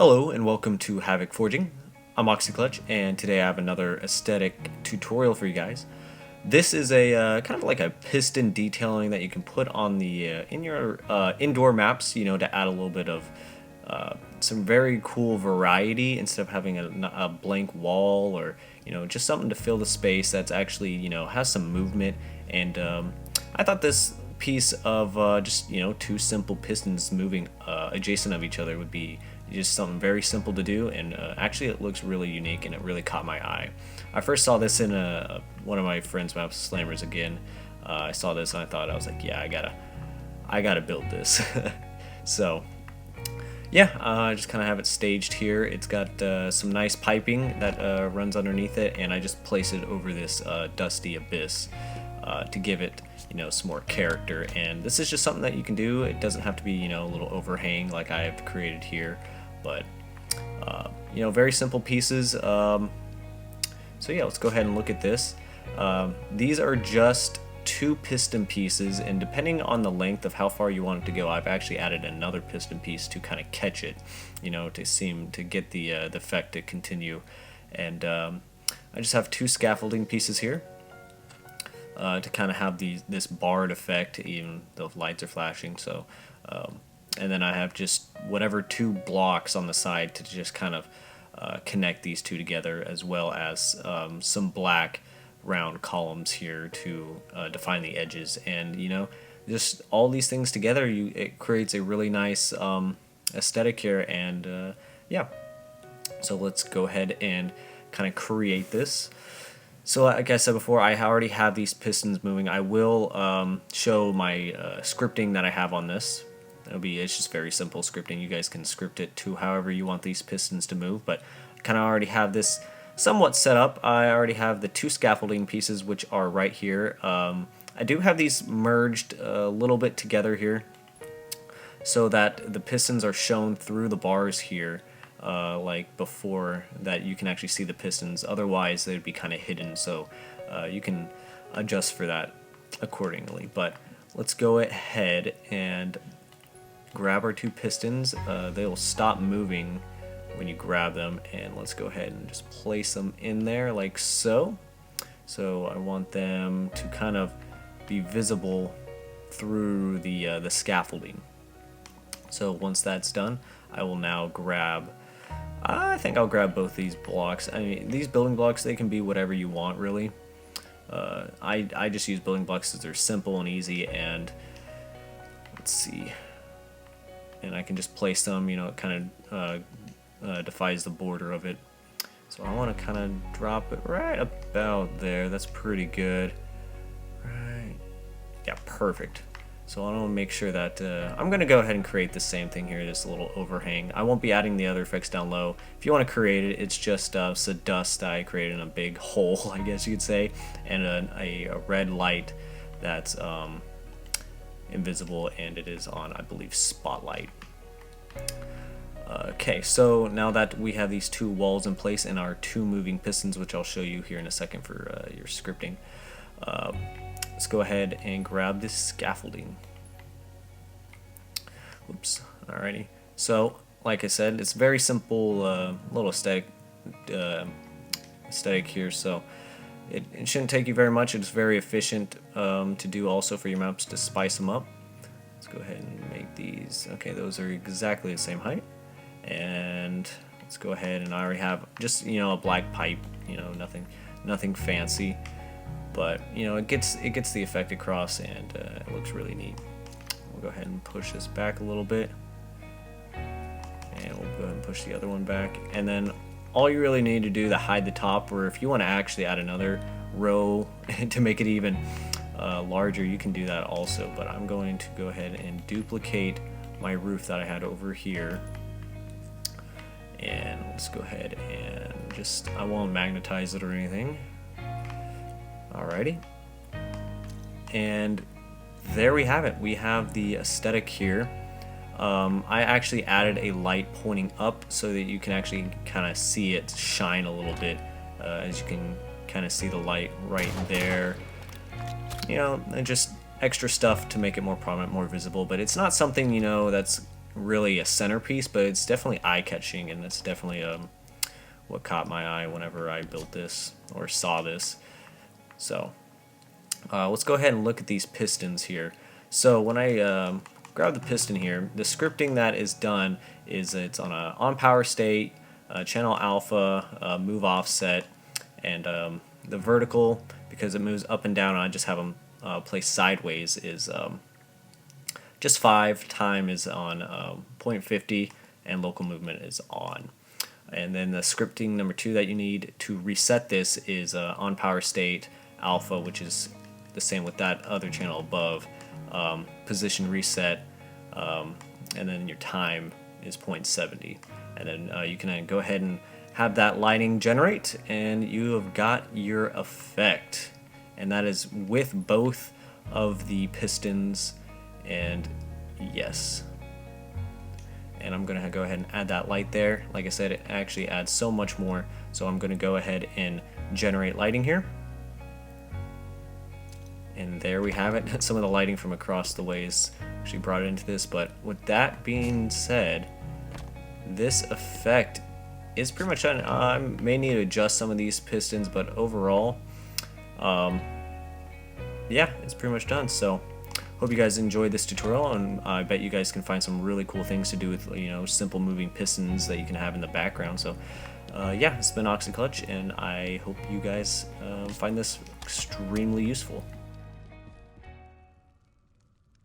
Hello and welcome to Havoc Forging. I'm Auxi Klutch, and today I have another aesthetic tutorial for you guys. This is a kind of like a piston detailing that you can put on the in your indoor maps, to add a little bit of some very cool variety instead of having a blank wall, or just something to fill the space that's actually has some movement. And I thought this piece of just two simple pistons moving adjacent of each other would be just something very simple to do, and actually it looks really unique and it really caught my eye. I first saw this in one of my friends' maps, Slammers again. I saw this and I was like, yeah, I gotta build this. So yeah, I just kind of have it staged here. It's got some nice piping that runs underneath it, and I just place it over this dusty abyss to give it some more character. And this is just something that you can do. It doesn't have to be a little overhang like I have created here, but very simple pieces. So yeah, let's go ahead and look at this. These are just two piston pieces, and depending on the length of how far you want it to go, I've actually added another piston piece to kind of catch it, to get the effect to continue. And I just have two scaffolding pieces here to kind of have this barred effect, even the lights are flashing. So and then I have just whatever two blocks on the side to just kind of connect these two together, as well as some black round columns here to define the edges. And just all these things together, it creates a really nice aesthetic here. And yeah, so let's go ahead and kind of create this. So like I said before, I already have these pistons moving. I will show my scripting that I have on this. It's just very simple scripting. You guys can script it to however you want these pistons to move, but I kind of already have this somewhat set up. I already have the two scaffolding pieces, which are right here. I do have these merged a little bit together here so that the pistons are shown through the bars here, like before, that you can actually see the pistons. Otherwise they'd be kind of hidden, so you can adjust for that accordingly. But let's go ahead and grab our two pistons. They will stop moving when you grab them, and let's go ahead and just place them in there like so. So I want them to kind of be visible through the scaffolding. So once that's done, I will now grab, I think I'll grab both these blocks. I mean, these building blocks, they can be whatever you want, really. I just use building blocks because they're simple and easy, and let's see. And I can just place them, it kind of defies the border of it. So I want to kind of drop it right about there. That's pretty good. Right. Yeah, perfect. So I want to make sure that I'm going to go ahead and create the same thing here, this little overhang. I won't be adding the other effects down low. If you want to create it, it's just some dust I created in a big hole, I guess you could say, and a red light that's invisible, and it is on, I believe, spotlight. Okay, so now that we have these two walls in place and our two moving pistons, which I'll show you here in a second for your scripting, let's go ahead and grab this scaffolding. Oops. Alrighty. So, like I said, it's very simple, little aesthetic here. So it shouldn't take you very much. It's very efficient to do also for your maps, to spice them up. Let's go ahead and make these. Okay, those are exactly the same height. And let's go ahead, and I already have just a black pipe. Nothing fancy, but it gets the effect across, and it looks really neat. We'll go ahead and push this back a little bit, and we'll go ahead and push the other one back. And then all you really need to do to hide the top, or if you want to actually add another row to make it even larger, you can do that also. But I'm going to go ahead and duplicate my roof that I had over here, and let's go ahead and I won't magnetize it or anything. Alrighty, and there we have it. We have the aesthetic here. I actually added a light pointing up so that you can actually kind of see it shine a little bit, as you can kind of see the light right there. And just extra stuff to make it more prominent, more visible. But it's not something that's really a centerpiece, but it's definitely eye-catching, and it's definitely what caught my eye whenever I built this or saw this. So let's go ahead and look at these pistons here. So when I grab the piston here, the scripting that is done is it's on a on power state, channel alpha, move offset, and the vertical, because it moves up and down, I just have them placed sideways, is just 5. Time is on 0.50, and local movement is on. And then the scripting number 2 that you need to reset this is on power state alpha, which is the same with that other channel above, position reset, and then your time is 0.70. And then you can go ahead and have that lighting generate, and you have got your effect. And that is with both of the pistons, and yes. And I'm going to go ahead and add that light there. Like I said, it actually adds so much more. So I'm going to go ahead and generate lighting here. And there we have it. Some of the lighting from across the way is actually brought into this. But with that being said, this effect is pretty much done. I may need to adjust some of these pistons, but overall, yeah, it's pretty much done. So hope you guys enjoyed this tutorial, and I bet you guys can find some really cool things to do with, you know, simple moving pistons that you can have in the background. So yeah, it's been Auxi Klutch, and I hope you guys find this extremely useful.